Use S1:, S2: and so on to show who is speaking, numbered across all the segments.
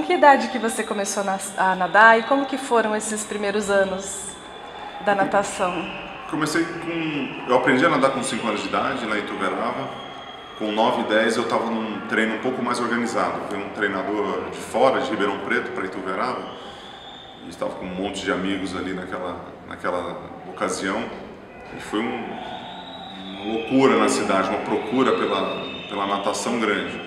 S1: que idade que você começou a nadar e como que foram esses primeiros anos da natação?
S2: Eu aprendi a nadar com 5 anos de idade, lá em Ituverava. Com 9 e 10 eu estava num treino um pouco mais organizado. Foi um treinador de fora, de Ribeirão Preto, para Ituverava. E estava com um monte de amigos ali naquela ocasião. E foi uma loucura na cidade, uma procura pela natação grande.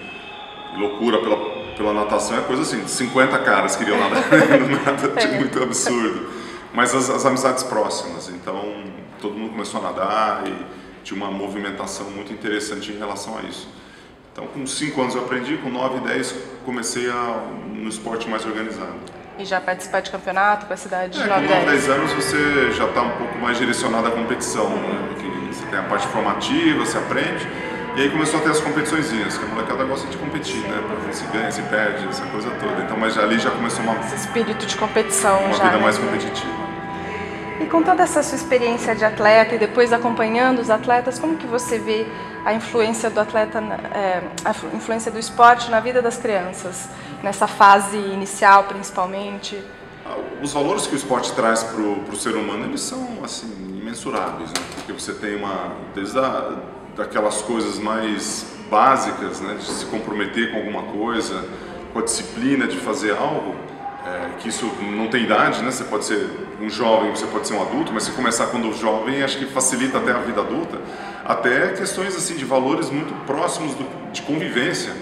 S2: E loucura pela natação é coisa assim, 50 caras queriam nadar, nada muito absurdo. Mas as amizades próximas, então todo mundo começou a nadar e tinha uma movimentação muito interessante em relação a isso. Então com 5 anos eu aprendi, com 9 e 10 comecei no esporte mais organizado.
S1: E já participar de campeonato com a cidade de 9 e
S2: com 9
S1: 10?
S2: 10 anos você já está um pouco mais direcionado à competição, né? Que você tem a parte formativa, você aprende, e aí começou a ter as competiçõezinhas, que a molecada gosta de competir, né? Para ver se ganha, se perde, essa coisa toda. Então, mas ali já começou
S1: esse espírito de competição
S2: uma
S1: já,
S2: vida
S1: né?
S2: mais competitiva.
S1: E com toda essa sua experiência de atleta e depois acompanhando os atletas, como que você vê a influência do atleta, a influência do esporte na vida das crianças, nessa fase inicial principalmente?
S2: Os valores que o esporte traz para o ser humano, eles são assim imensuráveis, né? Porque você tem desde daquelas coisas mais básicas, né, de se comprometer com alguma coisa, com a disciplina de fazer algo. Que isso não tem idade, né? Você pode ser um jovem, você pode ser um adulto, mas se começar quando jovem, acho que facilita até a vida adulta, até questões assim de valores muito próximos de convivência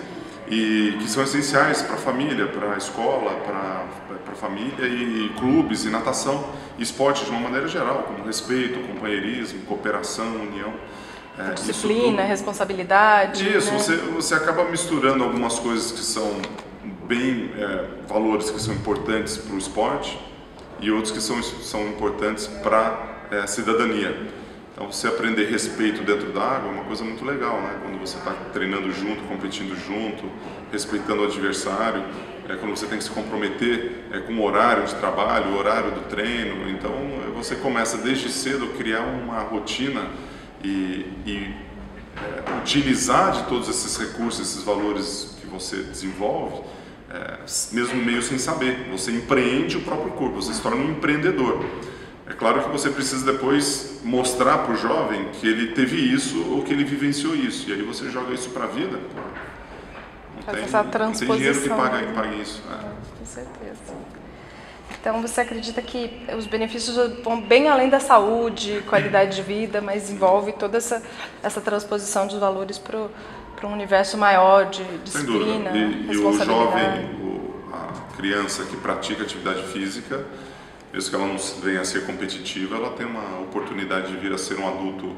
S2: e que são essenciais para a família, para a escola, para a família e clubes e natação e esporte de uma maneira geral, como respeito, companheirismo, cooperação, união.
S1: Disciplina, responsabilidade.
S2: Isso,
S1: né?
S2: você acaba misturando algumas coisas que são valores que são importantes para o esporte e outros que são importantes para a cidadania. Então você aprender respeito dentro da água é uma coisa muito legal, né? Quando você está treinando junto, competindo junto, respeitando o adversário, quando você tem que se comprometer com o horário de trabalho, o horário do treino. Então você começa desde cedo a criar uma rotina e utilizar de todos esses recursos, esses valores que você desenvolve, mesmo meio sem saber. Você empreende o próprio corpo, você se torna um empreendedor. É claro que você precisa depois mostrar para o jovem que ele teve isso ou que ele vivenciou isso, e aí você joga isso para a vida. Não tem dinheiro que pague isso.
S1: Com certeza. Então você acredita que os benefícios vão bem além da saúde, qualidade de vida, mas envolve toda essa transposição dos valores para um universo maior de disciplina,
S2: e o jovem, a criança que pratica atividade física, mesmo que ela não venha a ser competitiva, ela tem uma oportunidade de vir a ser um adulto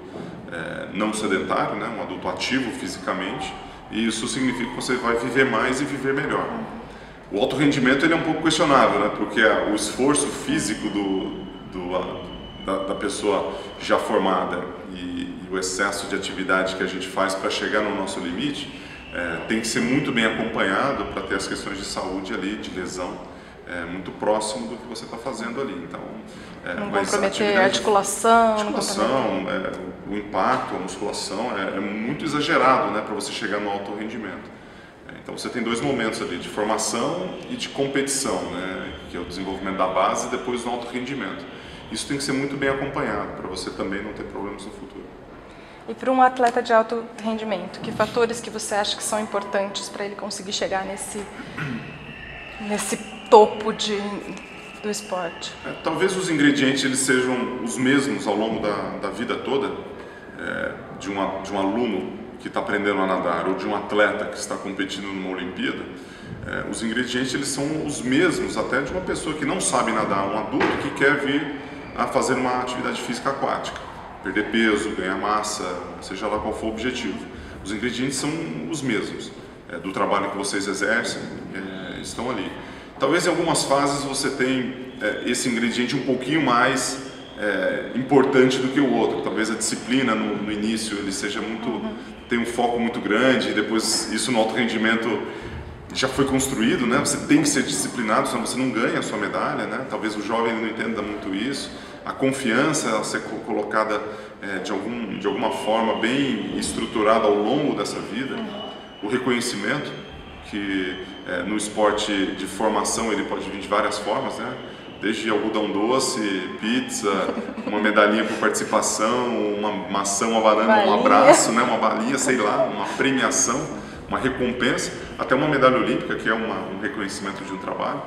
S2: não sedentário, né? Um adulto ativo fisicamente, e isso significa que você vai viver mais e viver melhor. O alto rendimento ele é um pouco questionável, né? Porque o esforço físico da pessoa já formada e o excesso de atividade que a gente faz para chegar no nosso limite tem que ser muito bem acompanhado para ter as questões de saúde ali, de lesão, muito próximo do que você está fazendo ali. Então,
S1: não comprometer a articulação,
S2: o impacto, a musculação é muito exagerado, né, para você chegar no alto rendimento. Então você tem 2 momentos ali, de formação e de competição, né, que é o desenvolvimento da base e depois do alto rendimento. Isso tem que ser muito bem acompanhado para você também não ter problemas no futuro.
S1: E para um atleta de alto rendimento, que fatores que você acha que são importantes para ele conseguir chegar nesse topo do esporte?
S2: Talvez os ingredientes eles sejam os mesmos ao longo da vida toda, de um aluno que está aprendendo a nadar ou de um atleta que está competindo numa Olimpíada. Os ingredientes eles são os mesmos até de uma pessoa que não sabe nadar, um adulto que quer vir a fazer uma atividade física aquática, perder peso, ganhar massa, seja lá qual for o objetivo. Os ingredientes são os mesmos, do trabalho que vocês exercem, estão ali. Talvez em algumas fases você tenha esse ingrediente um pouquinho mais importante do que o outro. Talvez a disciplina no início ele seja tem um foco muito grande, e depois isso no alto rendimento já foi construído, né? Você tem que ser disciplinado, senão você não ganha a sua medalha, né? Talvez o jovem não entenda muito isso. A confiança ela ser colocada de alguma forma bem estruturada ao longo dessa vida. O reconhecimento, que no esporte de formação ele pode vir de várias formas, né? Desde algodão doce, pizza, uma medalhinha por participação, uma maçã, uma banana, um abraço, né? Uma balinha, sei lá, uma premiação, uma recompensa, até uma medalha olímpica, que é um reconhecimento de um trabalho.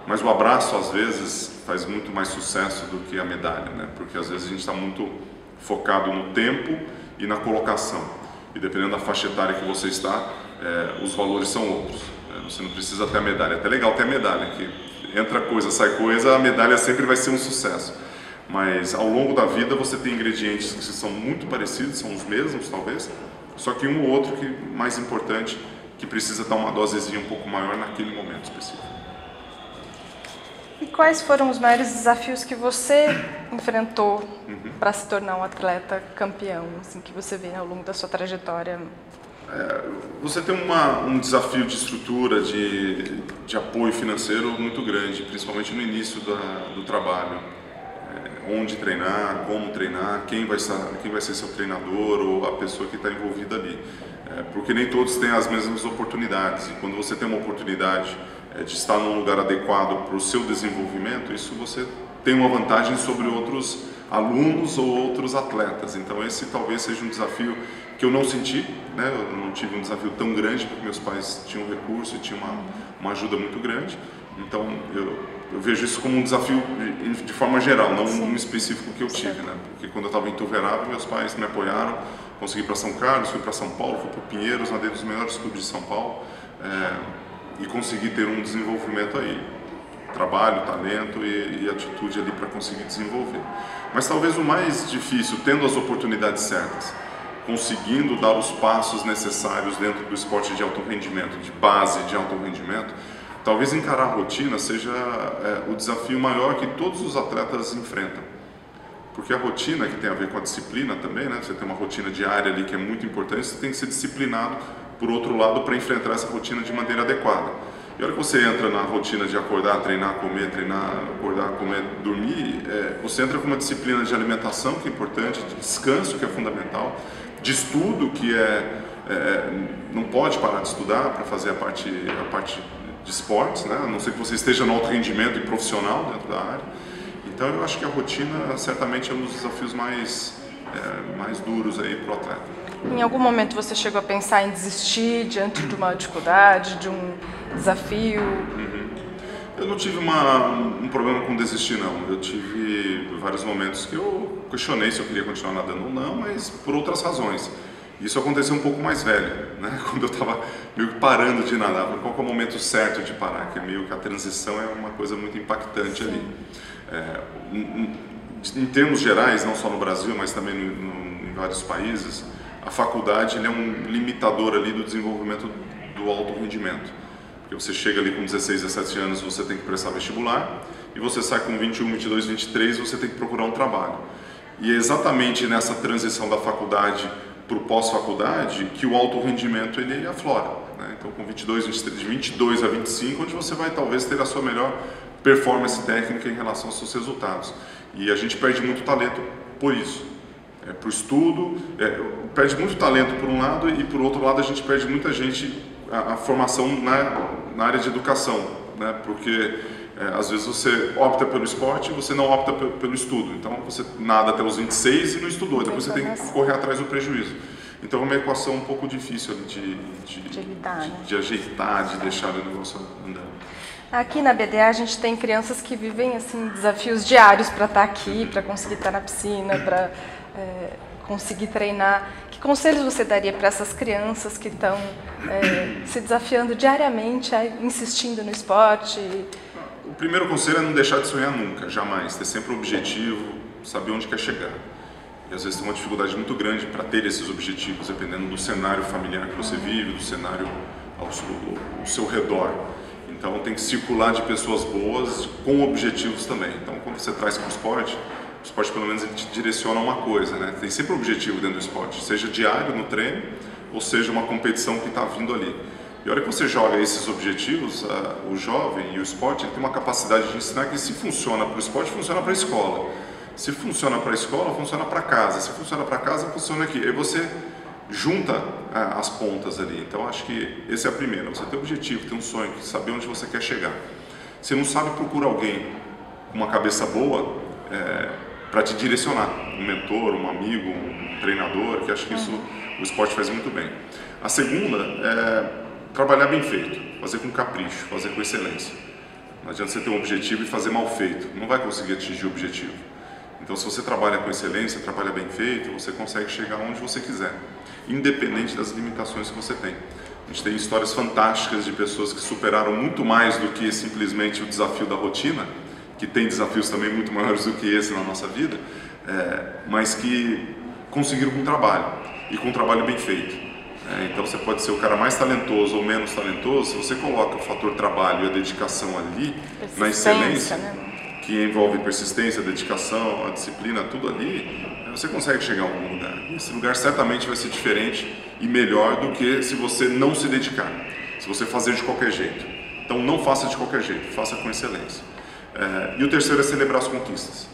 S2: Mas o abraço, às vezes, faz muito mais sucesso do que a medalha, né? Porque às vezes a gente está muito focado no tempo e na colocação. E dependendo da faixa etária que você está, os valores são outros. Você não precisa ter a medalha. É até legal ter a medalha, que entra coisa, sai coisa, a medalha sempre vai ser um sucesso. Mas ao longo da vida você tem ingredientes que são muito parecidos, são os mesmos talvez, só que um ou outro que mais importante, que precisa dar uma dosezinha um pouco maior naquele momento específico.
S1: E quais foram os maiores desafios que você enfrentou para se tornar um atleta campeão, assim, que você vê ao longo da sua trajetória?
S2: Você tem um desafio de estrutura, de apoio financeiro muito grande, principalmente no início do trabalho. Onde treinar, como treinar, quem vai ser seu treinador ou a pessoa que está envolvida ali. Porque nem todos têm as mesmas oportunidades, e quando você tem uma oportunidade de estar num lugar adequado para o seu desenvolvimento, isso você tem uma vantagem sobre outros alunos ou outros atletas. Então esse talvez seja um desafio que eu não senti, né? Eu não tive um desafio tão grande porque meus pais tinham recurso e tinham uma ajuda muito grande. Então eu vejo isso como um desafio de forma geral, não um específico que eu tive, né? Porque quando eu estava em Tuverava, meus pais me apoiaram, consegui ir para São Carlos, fui para São Paulo, fui para Pinheiros, nadei dos melhores clubes de São Paulo, e consegui ter um desenvolvimento aí. Trabalho, talento e atitude ali para conseguir desenvolver. Mas talvez o mais difícil, tendo as oportunidades certas, conseguindo dar os passos necessários dentro do esporte de alto rendimento, de base de alto rendimento, talvez encarar a rotina seja o desafio maior que todos os atletas enfrentam. Porque a rotina, que tem a ver com a disciplina também, né? Você tem uma rotina diária ali que é muito importante, você tem que ser disciplinado, por outro lado, para enfrentar essa rotina de maneira adequada. E a hora que você entra na rotina de acordar, treinar, acordar, comer, dormir, você entra com uma disciplina de alimentação, que é importante, de descanso, que é fundamental, de estudo, que não pode parar de estudar para fazer a parte de esportes, né? A não ser que você esteja no alto rendimento e profissional dentro da área. Então eu acho que a rotina certamente é um dos desafios mais duros aí para o atleta.
S1: Em algum momento você chegou a pensar em desistir diante de uma dificuldade, de um desafio?
S2: Eu não tive um problema com desistir, não. Eu tive vários momentos que eu questionei se eu queria continuar nadando ou não, mas por outras razões. Isso aconteceu um pouco mais velho, né? Quando eu estava meio que parando de nadar. Qual que é o momento certo de parar? Que meio que a transição é uma coisa muito impactante ali. Em termos gerais, não só no Brasil, mas também em vários países, a faculdade é um limitador ali do desenvolvimento do alto rendimento. Porque você chega ali com 16, 17 anos, você tem que prestar vestibular, e você sai com 21, 22, 23, você tem que procurar um trabalho. E é exatamente nessa transição da faculdade para o pós-faculdade que o alto rendimento ele aflora, né? Então com 22, 23, de 22 a 25, onde você vai talvez ter a sua melhor performance técnica em relação aos seus resultados. E a gente perde muito talento por isso. Para o estudo, perde muito talento por um lado, e por outro lado a gente perde muita gente, a formação na área de educação, né? Porque às vezes você opta pelo esporte e você não opta pelo estudo. Então você nada até os 26 e não estudou, depois você tem que correr atrás do prejuízo. Então é uma equação um pouco difícil ali de ajeitar, de deixar o negócio andando.
S1: Aqui na BDA a gente tem crianças que vivem assim desafios diários para estar aqui, para conseguir estar na piscina, para conseguir treinar. Que conselhos você daria para essas crianças que estão se desafiando diariamente, insistindo no esporte?
S2: O primeiro conselho é não deixar de sonhar nunca, jamais. Ter sempre um objetivo, saber onde quer chegar. E às vezes tem uma dificuldade muito grande para ter esses objetivos, dependendo do cenário familiar que você vive, do cenário ao seu redor. Então tem que circular de pessoas boas com objetivos também. Então quando você traz para o esporte pelo menos ele te direciona a uma coisa, né? Tem sempre um objetivo dentro do esporte, seja diário no treino ou seja uma competição que está vindo ali. E a hora que você joga esses objetivos, o jovem e o esporte ele tem uma capacidade de ensinar que se funciona para o esporte, funciona para a escola. Se funciona para a escola, funciona para casa. Se funciona para casa, funciona aqui. Aí você junta as pontas ali. Então acho que esse é a primeira, você tem um objetivo, tem um sonho, saber onde você quer chegar. Se não sabe, procura alguém com uma cabeça boa para te direcionar, um mentor, um amigo, um treinador, que acho que isso o esporte faz muito bem. A segunda é trabalhar bem feito, fazer com capricho, fazer com excelência. Não adianta você ter um objetivo e fazer mal feito, não vai conseguir atingir o objetivo. Então, se você trabalha com excelência, trabalha bem feito, você consegue chegar onde você quiser, independente das limitações que você tem. A gente tem histórias fantásticas de pessoas que superaram muito mais do que simplesmente o desafio da rotina, que tem desafios também muito maiores do que esse na nossa vida, mas que conseguiram com trabalho, e com um trabalho bem feito. Então você pode ser o cara mais talentoso ou menos talentoso, se você coloca o fator trabalho e a dedicação ali, na excelência, né? Que envolve persistência, dedicação, a disciplina, tudo ali, você consegue chegar a algum lugar. Esse lugar certamente vai ser diferente e melhor do que se você não se dedicar, se você fazer de qualquer jeito. Então não faça de qualquer jeito, faça com excelência. E o terceiro é celebrar as conquistas.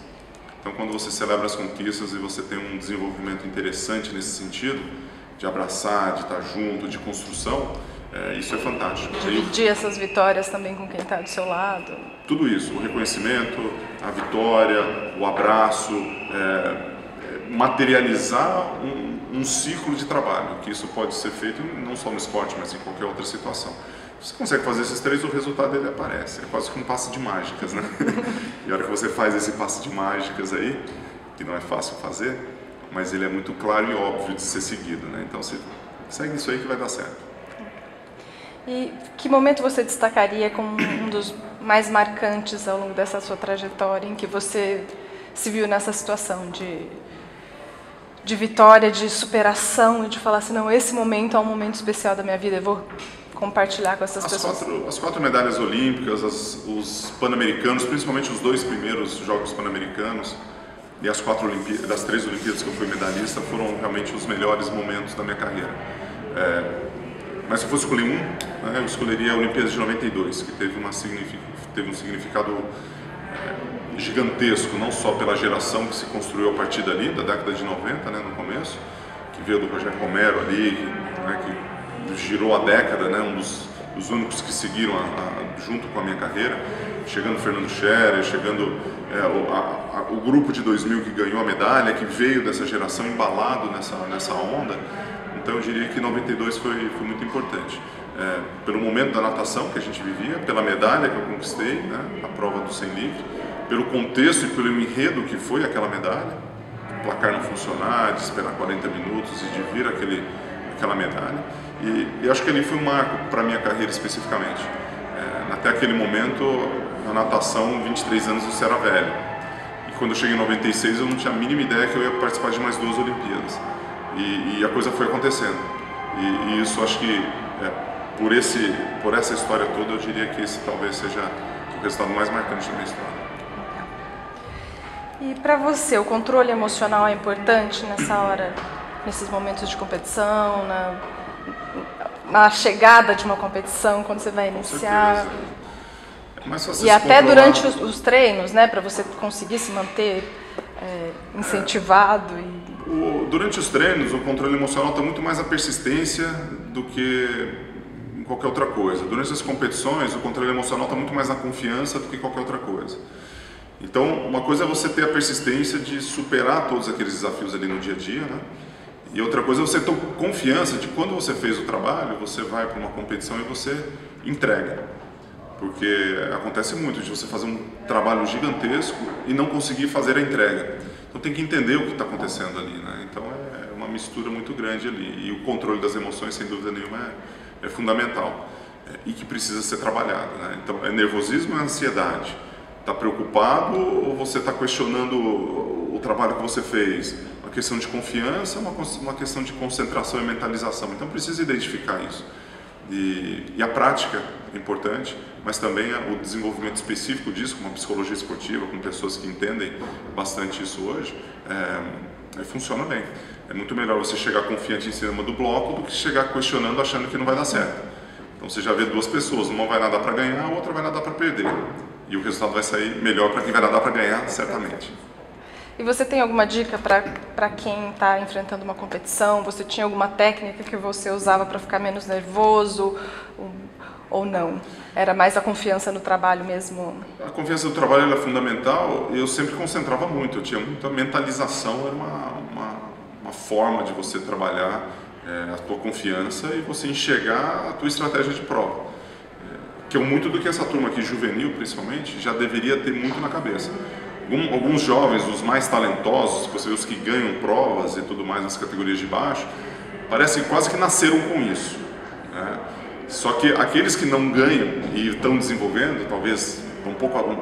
S2: Então quando você celebra as conquistas e você tem um desenvolvimento interessante nesse sentido, de abraçar, de estar junto, de construção, isso é fantástico.
S1: Dividir essas vitórias também com quem está do seu lado.
S2: Tudo isso, o reconhecimento, a vitória, o abraço, materializar um ciclo de trabalho, que isso pode ser feito não só no esporte, mas em qualquer outra situação. Se você consegue fazer esses três, o resultado dele aparece. É quase que um passe de mágicas, né? E a hora que você faz esse passe de mágicas aí, que não é fácil fazer, mas ele é muito claro e óbvio de ser seguido, né? Então você segue isso aí que vai dar certo.
S1: E que momento você destacaria como um dos mais marcantes ao longo dessa sua trajetória, em que você se viu nessa situação de vitória, de superação e de falar assim, não, esse momento é um momento especial da minha vida, eu vou compartilhar com essas pessoas?
S2: As 4 medalhas olímpicas, os pan-americanos, principalmente os 2 primeiros Jogos Pan-Americanos, e as 3 Olimpíadas que eu fui medalhista foram realmente os melhores momentos da minha carreira. Mas se eu fosse escolher um, né, eu escolheria a Olimpíada de 92, que teve um significado gigantesco, não só pela geração que se construiu a partir dali, da década de 90, né, no começo, que veio do Rogério Romero ali, né, que girou a década, né, um dos únicos que seguiram junto com a minha carreira, chegando o Fernando Scherer, chegando o grupo de 2000 que ganhou a medalha, que veio dessa geração embalado nessa onda. Então eu diria que 92 foi muito importante. Pelo momento da natação que a gente vivia, pela medalha que eu conquistei, né, na prova do 100 livre, pelo contexto e pelo enredo que foi aquela medalha, o placar não funcionar, de esperar 40 minutos e de vir aquela medalha. E acho que ali foi um marco para a minha carreira especificamente. Até aquele momento, na natação, 23 anos você era velho. E quando eu cheguei em 96, eu não tinha a mínima ideia que eu ia participar de mais 2 Olimpíadas. E a coisa foi acontecendo. E isso acho que, por essa história toda, eu diria que esse talvez seja o resultado mais marcante da minha história.
S1: E para você, o controle emocional é importante nessa hora, nesses momentos de competição, na chegada de uma competição, quando você vai iniciar? E até durante os treinos, né, para você conseguir se manter incentivado.
S2: Durante os treinos, o controle emocional está muito mais a persistência do que em qualquer outra coisa. Durante as competições, o controle emocional está muito mais na confiança do que qualquer outra coisa. Então, uma coisa é você ter a persistência de superar todos aqueles desafios ali no dia a dia, né? E outra coisa é você ter confiança de quando você fez o trabalho, você vai para uma competição e você entrega. Porque acontece muito de você fazer um trabalho gigantesco e não conseguir fazer a entrega. Então tem que entender o que está acontecendo ali, né? Então é uma mistura muito grande ali. E o controle das emoções, sem dúvida nenhuma, é fundamental. E que precisa ser trabalhado, né? Então é nervosismo ou é ansiedade? Está preocupado ou você está questionando o trabalho que você fez? Uma questão de confiança, uma questão de concentração e mentalização. Então precisa identificar isso. E a prática é importante, mas também o desenvolvimento específico disso, com uma psicologia esportiva, com pessoas que entendem bastante isso hoje, funciona bem. É muito melhor você chegar confiante em cima do bloco do que chegar questionando achando que não vai dar certo. Então você já vê 2 pessoas, uma vai nadar para ganhar, a outra vai nadar para perder. E o resultado vai sair melhor para quem vai nadar para ganhar, certamente.
S1: E você tem alguma dica para quem está enfrentando uma competição? Você tinha alguma técnica que você usava para ficar menos nervoso ou não? Era mais a confiança no trabalho mesmo?
S2: A confiança no trabalho era fundamental e eu sempre concentrava muito. Eu tinha muita mentalização, era uma forma de você trabalhar a tua confiança e você enxergar a tua estratégia de prova. Que é muito do que essa turma aqui, juvenil principalmente, já deveria ter muito na cabeça. Alguns jovens, os mais talentosos, você vê os que ganham provas e tudo mais nas categorias de baixo, parecem quase que nasceram com isso, né? Só que aqueles que não ganham e estão desenvolvendo, talvez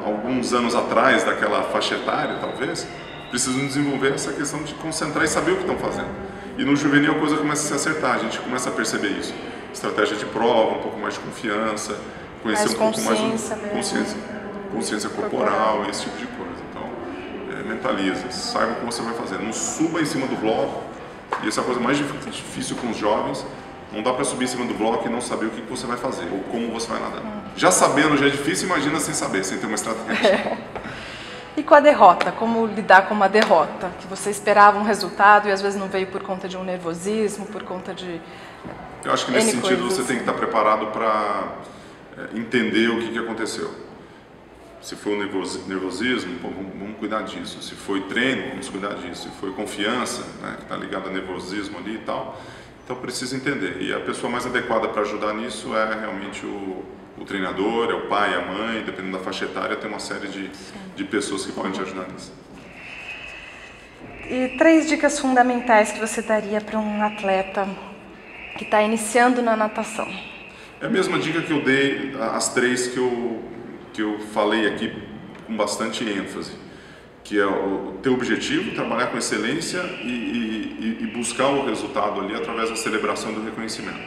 S2: alguns anos atrás daquela faixa etária, talvez, precisam desenvolver essa questão de concentrar e saber o que estão fazendo. E no juvenil a coisa começa a se acertar, a gente começa a perceber isso. Estratégia de prova, um pouco mais de confiança, conhecer um pouco mais consciência corporal, esse tipo de coisa. Então, mentaliza, saiba o que você vai fazer. Não suba em cima do bloco, e essa é a coisa mais difícil com os jovens. Não dá para subir em cima do bloco e não saber o que você vai fazer, ou como você vai nadar. Já sabendo já é difícil, imagina sem saber, sem ter uma estratégia.
S1: E com a derrota, como lidar com uma derrota? Que você esperava um resultado e às vezes não veio por conta de um nervosismo, por conta de
S2: Eu acho que nesse sentido você tem que estar preparado para entender o que aconteceu. Se foi um nervosismo, vamos cuidar disso. Se foi treino, vamos cuidar disso. Se foi confiança, né, que está ligado a nervosismo ali e tal, então precisa entender. E a pessoa mais adequada para ajudar nisso é realmente o treinador, é o pai, a mãe, dependendo da faixa etária, tem uma série de pessoas que podem te ajudar nisso.
S1: E 3 dicas fundamentais que você daria para um atleta que está iniciando na natação?
S2: É a mesma dica que eu dei, as 3 que eu falei aqui com bastante ênfase, que é o teu objetivo, trabalhar com excelência e buscar o resultado ali através da celebração do reconhecimento,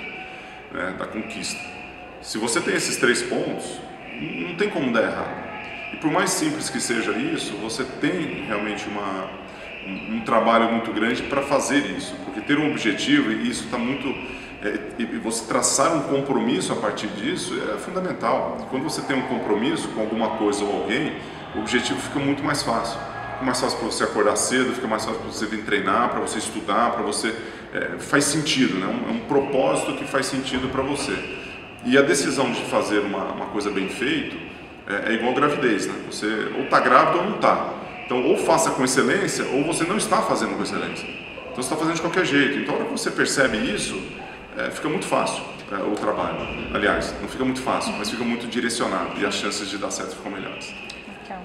S2: né, da conquista. Se você tem esses 3 pontos, não tem como dar errado. E por mais simples que seja isso, você tem realmente um trabalho muito grande para fazer isso, porque ter um objetivo, e isso está muito... e você traçar um compromisso a partir disso é fundamental. Quando você tem um compromisso com alguma coisa ou alguém, o objetivo fica muito mais fácil. Fica mais fácil para você acordar cedo, fica mais fácil para você vir treinar, para você estudar, para você... faz sentido, né? É um propósito que faz sentido para você. E a decisão de fazer uma coisa bem feita é igual gravidez, né? Você ou está grávido ou não está. Então, ou faça com excelência, ou você não está fazendo com excelência. Então, você está fazendo de qualquer jeito. Então, a hora que você percebe isso, fica muito fácil o trabalho. Aliás, não fica muito fácil, mas fica muito direcionado e as chances de dar certo ficam melhores.
S1: Legal.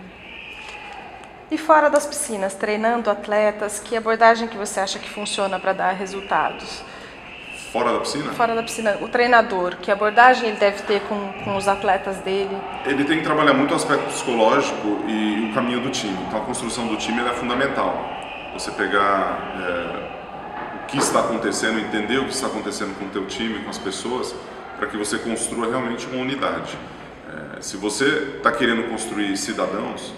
S1: E fora das piscinas, treinando atletas, que abordagem que você acha que funciona para dar resultados?
S2: Fora da piscina?
S1: Fora da piscina. O treinador, que abordagem ele deve ter com os atletas dele?
S2: Ele tem que trabalhar muito o aspecto psicológico e o caminho do time. Então, a construção do time é fundamental. Você pegar o que está acontecendo, entender o que está acontecendo com o teu time, com as pessoas, para que você construa realmente uma unidade. Se você está querendo construir cidadãos,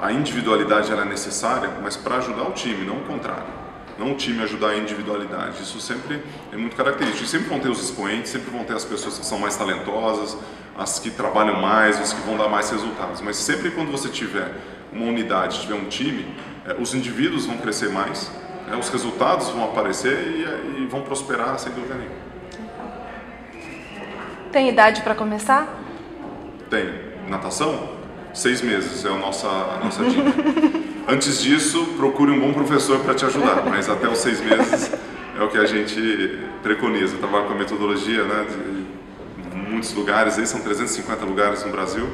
S2: a individualidade ela é necessária, mas para ajudar o time, não o contrário. Não o time ajudar a individualidade, isso sempre é muito característico. Sempre vão ter os expoentes, sempre vão ter as pessoas que são mais talentosas, as que trabalham mais, os que vão dar mais resultados. Mas sempre quando você tiver uma unidade, tiver um time, os indivíduos vão crescer mais, os resultados vão aparecer e vão prosperar sem dúvida nenhuma.
S1: Tem idade para começar?
S2: Tem. Natação? 6 meses é a nossa dica. Antes disso, procure um bom professor para te ajudar, mas até os 6 meses é o que a gente preconiza. Eu trabalho com a metodologia, né, de muitos lugares, aí são 350 lugares no Brasil,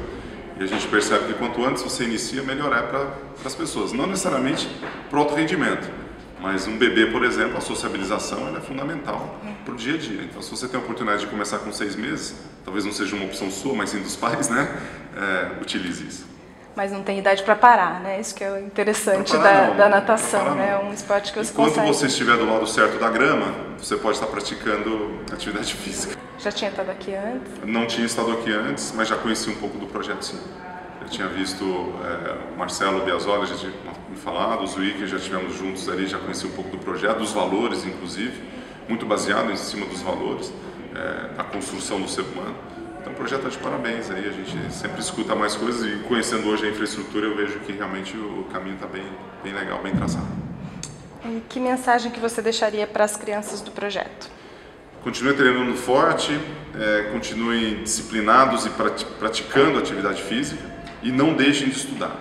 S2: e a gente percebe que quanto antes você inicia, melhor é para as pessoas. Não necessariamente para o alto rendimento, mas um bebê, por exemplo, a sociabilização ela é fundamental para o dia a dia. Então, se você tem a oportunidade de começar com 6 meses, talvez não seja uma opção sua, mas sim dos pais, né, utilize isso.
S1: Mas não tem idade para parar, né? Isso que é o interessante da natação, né? É um esporte que você consegue.
S2: Enquanto você estiver do lado certo da grama, você pode estar praticando atividade física.
S1: Já tinha estado aqui antes?
S2: Não tinha estado aqui antes, mas já conheci um pouco do projeto, sim. Eu tinha visto o Marcelo Biasoli, já tinha me falado, o Zuiker, já estivemos juntos ali, já conheci um pouco do projeto, dos valores, inclusive, muito baseado em cima dos valores, da construção do ser humano. Então o projeto está de parabéns aí, a gente sempre escuta mais coisas e conhecendo hoje a infraestrutura eu vejo que realmente o caminho está bem legal, bem traçado.
S1: E que mensagem que você deixaria para as crianças do projeto?
S2: Continuem treinando forte, continuem disciplinados e praticando atividade física e não deixem de estudar.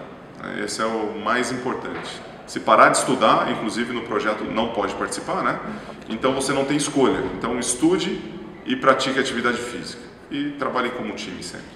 S2: Esse é o mais importante. Se parar de estudar, inclusive no projeto não pode participar, né? Então você não tem escolha. Então estude e pratique atividade física. E trabalhe como time sempre.